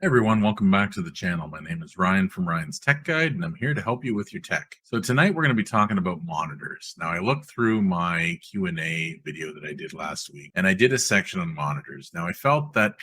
Hey everyone, welcome back to the channel. My name is Ryan from Ryan's Tech Guide, and I'm here to help you with your tech. So tonight we're going to be talking about monitors. Now I looked through my Q&A video that I did last week, and I did a section on monitors. Now I felt that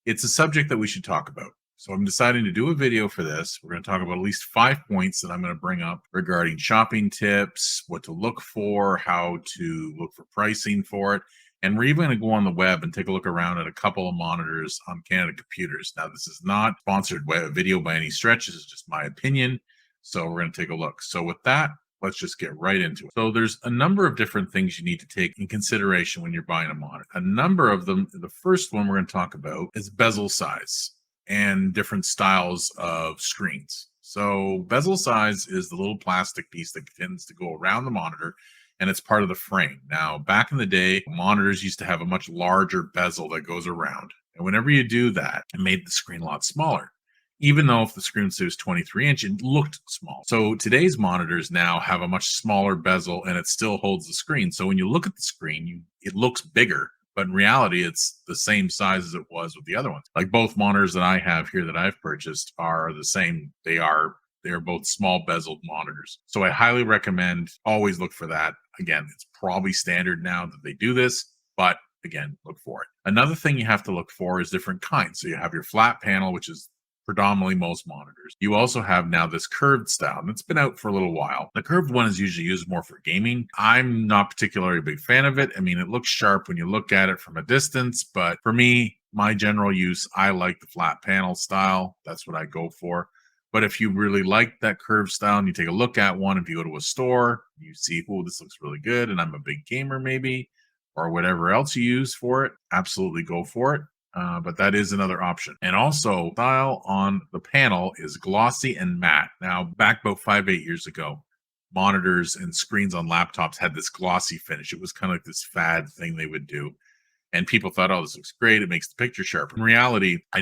it's a subject that we should talk about. So I'm deciding to do a video for this. We're going to talk about at least 5 points that I'm going to bring up regarding shopping tips, what to look for, how to look for pricing for it. And we're even going to go on the web and take a look around at a couple of monitors on Canada Computers. Now, this is not sponsored video by any stretch. This is just my opinion. So we're going to take a look. So with that, let's just get right into it. So there's a number of different things you need to take in consideration when you're buying a monitor. A number of them, the first one we're going to talk about is bezel size and different styles of screens. So bezel size is the little plastic piece that tends to go around the monitor, and it's part of the frame. Now, back in the day, monitors used to have a much larger bezel that goes around. And whenever you do that, it made the screen a lot smaller. Even though if the screen was 23-inch, it looked small. So today's monitors now have a much smaller bezel and it still holds the screen. So when you look at the screen, it looks bigger. But in reality, it's the same size as it was with the other ones. Like both monitors that I have here that I've purchased are the same. They are both small bezeled monitors. So I highly recommend always look for that. Again, it's probably standard now that they do this, but again, look for it. Another thing you have to look for is different kinds. So you have your flat panel, which is predominantly most monitors. You also have now this curved style, and it's been out for a little while. The curved one is usually used more for gaming. I'm not particularly a big fan of it. I mean, it looks sharp when you look at it from a distance, but for me, my general use, I like the flat panel style. That's what I go for. But if you really like that curved style and you take a look at one, if you go to a store, you see, oh, this looks really good, and I'm a big gamer maybe, or whatever else you use for it, absolutely go for it. But that is another option. And also, style on the panel is glossy and matte. Now, back about 8 years ago, monitors and screens on laptops had this glossy finish. It was kind of like this fad thing they would do. And people thought, oh, this looks great. It makes the picture sharp. In reality, I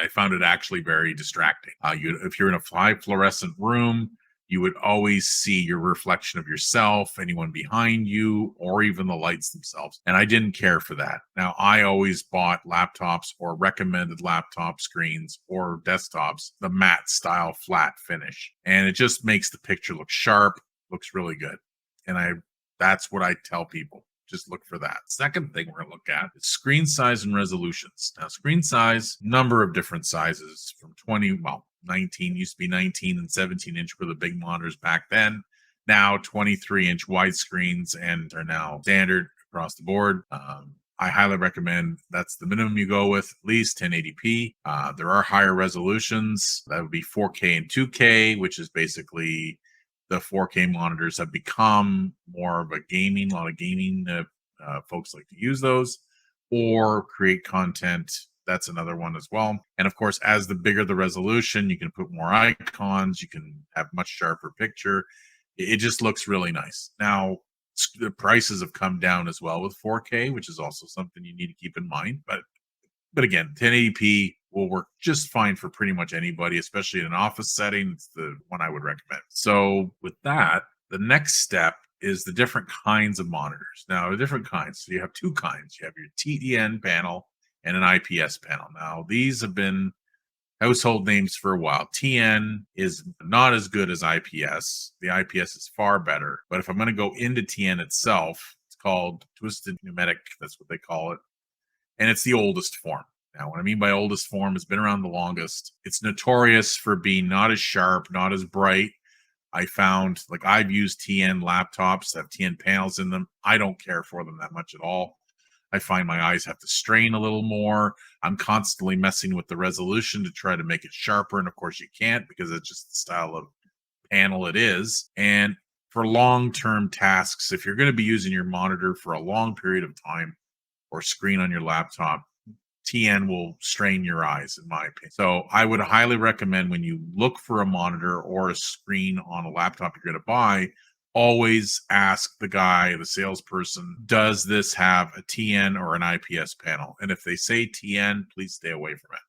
found it actually very distracting. If you're in a high fluorescent room, you would always see your reflection of yourself, anyone behind you, or even the lights themselves. And I didn't care for that. Now, I always bought laptops or recommended laptop screens or desktops, the matte style flat finish. And it just makes the picture look sharp, looks really good. That's what I tell people. Just look for that. Second thing we're going to look at is screen size and resolutions. Now, screen size, number of different sizes from 19 used to be 19 and 17-inch were the big monitors back then. Now 23-inch widescreens and are now standard across the board. I highly recommend that's the minimum you go with, at least 1080p. There are higher resolutions. That would be 4K and 2K, which is basically the 4K monitors have become more of a lot of gaming folks like to use those or create content. That's another one as well. And of course, as the bigger the resolution, you can put more icons, you can have much sharper picture. It just looks really nice. Now, the prices have come down as well with 4K, which is also something you need to keep in mind. But again, 1080p will work just fine for pretty much anybody, especially in an office setting. It's the one I would recommend. So with that, the next step is the different kinds of monitors. Now, the different kinds. So you have two kinds. You have your TEN panel and an IPS panel. Now, these have been household names for a while. TN is not as good as IPS. The IPS is far better. But if I'm going to go into TN itself, it's called twisted pneumatic. That's what they call it. And it's the oldest form. Now, what I mean by oldest form, has been around the longest. It's notorious for being not as sharp, not as bright. I found, like, I've used TN laptops that have TN panels in them. I don't care for them that much at all. I find my eyes have to strain a little more. I'm constantly messing with the resolution to try to make it sharper. And of course, you can't because it's just the style of panel it is. And for long-term tasks, if you're going to be using your monitor for a long period of time or screen on your laptop, TN will strain your eyes, in my opinion. So I would highly recommend when you look for a monitor or a screen on a laptop you're going to buy, always ask the salesperson, does this have a TN or an IPS panel? And if they say TN, please stay away from it.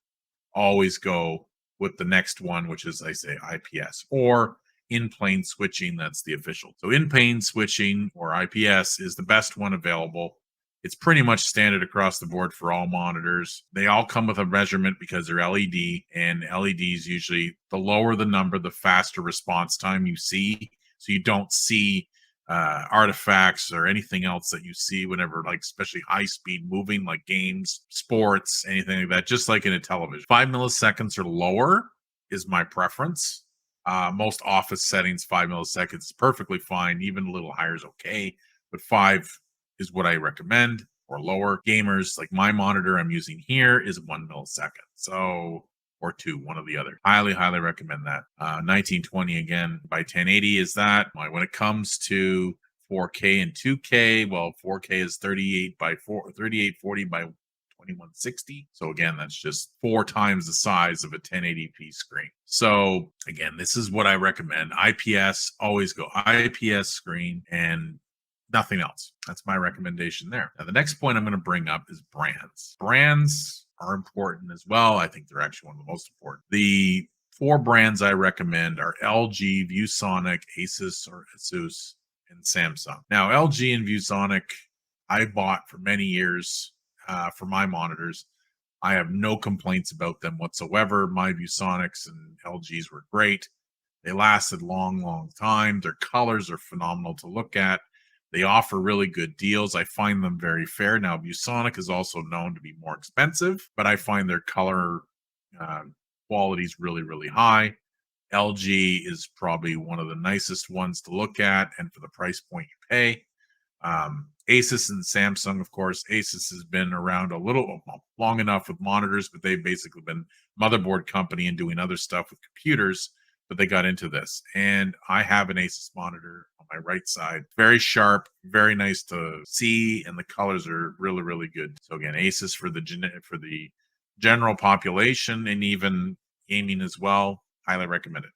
Always go with the next one, which is, I say, IPS or in-plane switching. That's the official. So in-plane switching or IPS is the best one available. It's pretty much standard across the board for all monitors. They all come with a measurement because they're LED, and LEDs usually, the lower the number, the faster response time you see. So you don't see artifacts or anything else that you see whenever, like, especially high speed moving, like games, sports, anything like that, just like in a television. 5 milliseconds or lower is my preference. Most office settings, 5 milliseconds is perfectly fine. Even a little higher is okay, but five is what I recommend, or lower. Gamers, like my monitor I'm using here is 1 millisecond. So, or two, one or the other. Highly, highly recommend that. 1920 again by 1080 is that. When it comes to 4K and 2K, well, 4K is 3840 by 2160. So again, that's just 4 times the size of a 1080p screen. So again, this is what I recommend. IPS, always go IPS screen and nothing else. That's my recommendation there. Now, the next point I'm going to bring up is brands. Brands are important as well. I think they're actually one of the most important. The 4 brands I recommend are LG, ViewSonic, Asus or Asus, and Samsung. Now, LG and ViewSonic, I bought for many years for my monitors. I have no complaints about them whatsoever. My ViewSonics and LGs were great. They lasted long, long time. Their colors are phenomenal to look at. They offer really good deals. I find them very fair. Now, ViewSonic is also known to be more expensive, but I find their color uh, quality is really, really high. LG is probably one of the nicest ones to look at, and for the price point you pay. Asus and Samsung, of course. Asus has been around a little long enough with monitors, but they've basically been motherboard company and doing other stuff with computers. But they got into this, and I have an Asus monitor on my right side. Very sharp, very nice to see, and the colors are really, really good. So again, Asus for the general population and even gaming as well. Highly recommended.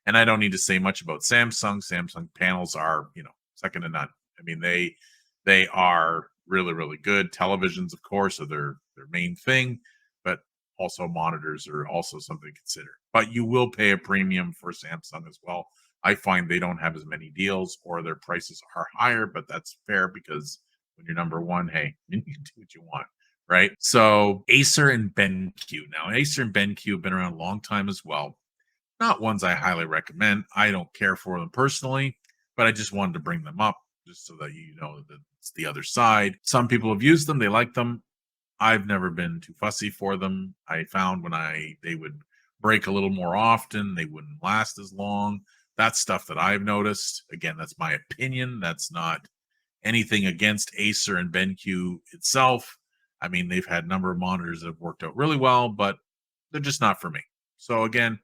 And I don't need to say much about Samsung. Samsung panels are, second to none. I mean, they are really, really good. Televisions, of course, are their main thing, but also monitors are also something to consider. But you will pay a premium for Samsung as well. I find they don't have as many deals, or their prices are higher, but that's fair because when you're number one, hey, you can do what you want, right? So Acer and BenQ. Now, Acer and BenQ have been around a long time as well. Not ones I highly recommend. I don't care for them personally, but I just wanted to bring them up just so that you know that it's the other side. Some people have used them, they like them. I've never been too fussy for them. I found when they would break a little more often, they wouldn't last as long. That's stuff that I've noticed. Again, that's my opinion. That's not anything against Acer and BenQ itself. I mean, they've had a number of monitors that have worked out really well, but they're just not for me. So again,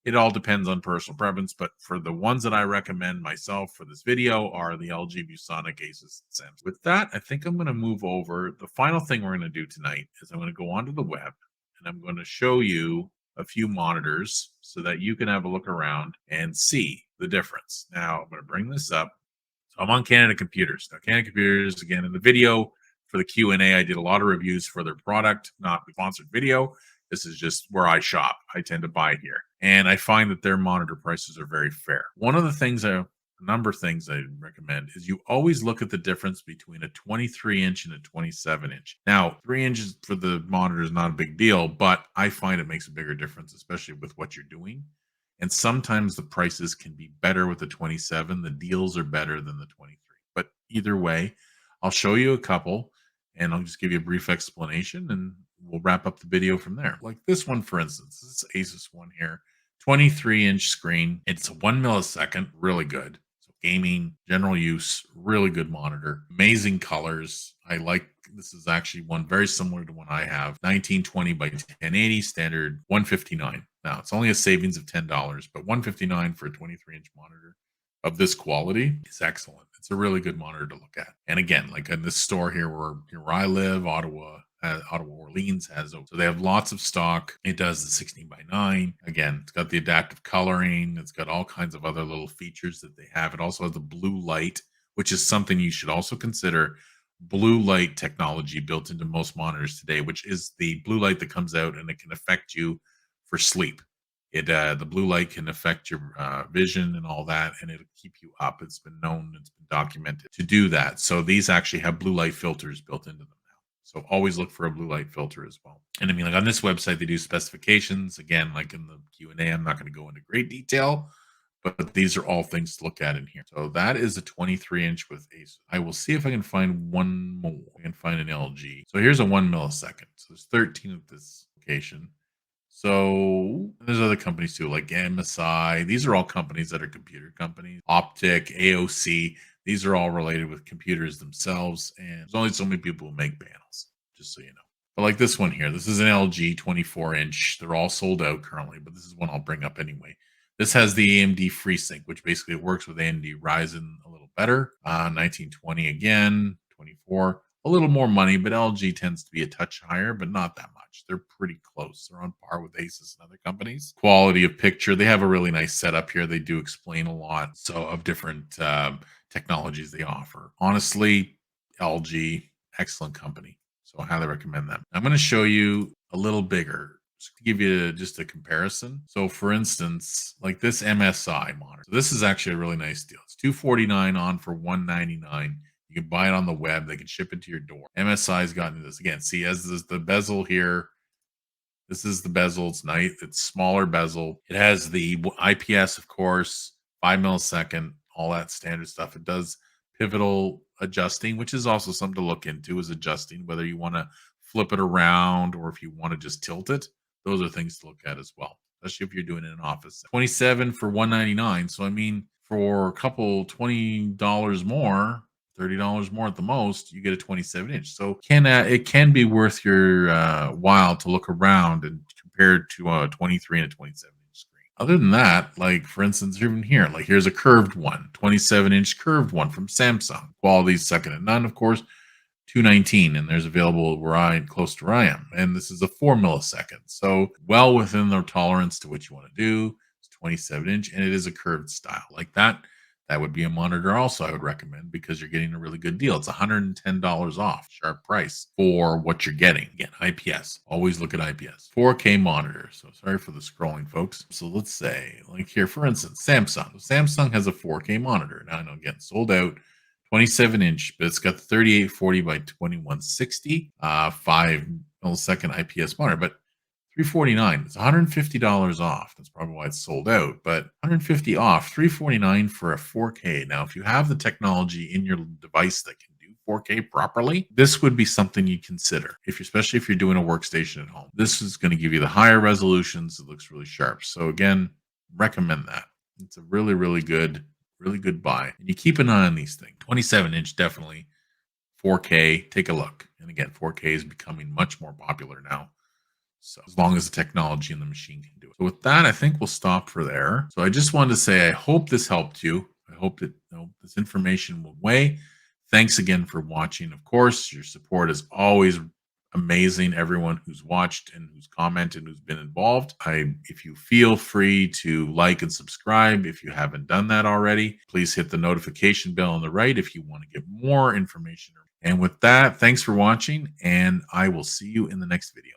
it all depends on personal preference, but for the ones that I recommend myself for this video are the LG, ViewSonic, Asus, and Samsung. With that, I think I'm going to move over. The final thing we're going to do tonight is I'm going to go onto the web and I'm going to show you a few monitors so that you can have a look around and see the difference. Now, I'm going to bring this up. So I'm on Canada Computers. Now, Canada Computers, again, in the video for the Q&A, I did a lot of reviews for their product, not the sponsored video. This is just where I shop. I tend to buy here. And I find that their monitor prices are very fair. One of the things, a number of things I recommend is you always look at the difference between a 23-inch and a 27-inch. Now, 3 inches for the monitor is not a big deal, but I find it makes a bigger difference, especially with what you're doing. And sometimes the prices can be better with the 27. The deals are better than the 23. But either way, I'll show you a couple and I'll just give you a brief explanation and we'll wrap up the video from there. Like this one, for instance, this is Asus one here, 23-inch screen. It's a 1 millisecond, really good. So gaming, general use, really good monitor, amazing colors. This is actually one very similar to one I have, 1920 by 1080, standard 159. Now it's only a savings of $10, but 159 for a 23-inch monitor of this quality is excellent. It's a really good monitor to look at. And again, like in this store here where I live, Ottawa Orleans has, so they have lots of stock. It does the 16 by 9. Again, it's got the adaptive coloring. It's got all kinds of other little features that they have. It also has the blue light, which is something you should also consider. Blue light technology built into most monitors today, which is the blue light that comes out and it can affect you for sleep. The blue light can affect your vision and all that, and it'll keep you up. It's been known, it's been documented to do that. So these actually have blue light filters built into them now. So always look for a blue light filter as well. And I mean, like on this website, they do specifications. Again, like in the Q&A, I'm not going to go into great detail, but these are all things to look at in here. So that is a 23-inch with Asus. I will see if I can find one more. I can find an LG. So here's a 1 millisecond. So there's 13 at this location. So there's other companies too, like MSI. These are all companies that are computer companies. Optic, AOC. These are all related with computers themselves. And there's only so many people who make panels, just so you know. But like this one here, this is an LG 24-inch. They're all sold out currently, but this is one I'll bring up anyway. This has the AMD FreeSync, which basically works with AMD Ryzen a little better. 1920 again, 24. A little more money, but LG tends to be a touch higher, but not that much. They're pretty close. They're on par with Asus and other companies. Quality of picture. They have a really nice setup here. They do explain a lot of different technologies they offer. Honestly, LG, excellent company. So I highly recommend them. I'm going to show you a little bigger, just to give you just a comparison. So for instance, like this MSI monitor. So this is actually a really nice deal. It's $249 on for $199. You can buy it on the web. They can ship it to your door. MSI's gotten this again. See, as this, the bezel here, this is the bezel. It's nice. It's smaller bezel. It has the IPS, of course, 5 millisecond, all that standard stuff. It does pivotal adjusting, which is also something to look into, is adjusting, whether you want to flip it around or if you want to just tilt it. Those are things to look at as well, especially if you're doing it in an office. 27 for $199. So I mean, for a couple $20 more, $30 more at the most, you get a 27-inch. So it can be worth your while to look around and compare it to a 23 and a 27-inch screen. Other than that, like for instance, even here, like here's a curved one, 27-inch curved one from Samsung. Quality's second to none, of course. 219, and there's available close to where I am. And this is a 4 millisecond. So well within the tolerance to what you want to do. It's 27-inch, and it is a curved style. Like that would be a monitor also I would recommend, because you're getting a really good deal. It's $110 off, sharp price for what you're getting. Again, IPS. Always look at IPS. 4K monitor. So sorry for the scrolling, folks. So let's say, like here, for instance, Samsung. Samsung has a 4K monitor. Now I know, again, sold out. 27-inch, but it's got the 3840 by 2160, 5 millisecond IPS monitor, but $349. It's $150 off. That's probably why it's sold out, but $150 off, $349 for a 4K. Now, if you have the technology in your device that can do 4K properly, this would be something you consider, especially if you're doing a workstation at home. This is going to give you the higher resolutions. It looks really sharp. So again, recommend that. It's a really, really good buy. And you keep an eye on these things. 27-inch, definitely. 4K, take a look. And again, 4K is becoming much more popular now. So as long as the technology and the machine can do it. So with that, I think we'll stop for there. So I just wanted to say, I hope this helped you. I hope that this information will weigh. Thanks again for watching. Of course, your support is always amazing. Everyone who's watched and who's commented, who's been involved. If you feel free to like and subscribe, if you haven't done that already, please hit the notification bell on the right if you want to get more information. And with that, thanks for watching, and I will see you in the next video.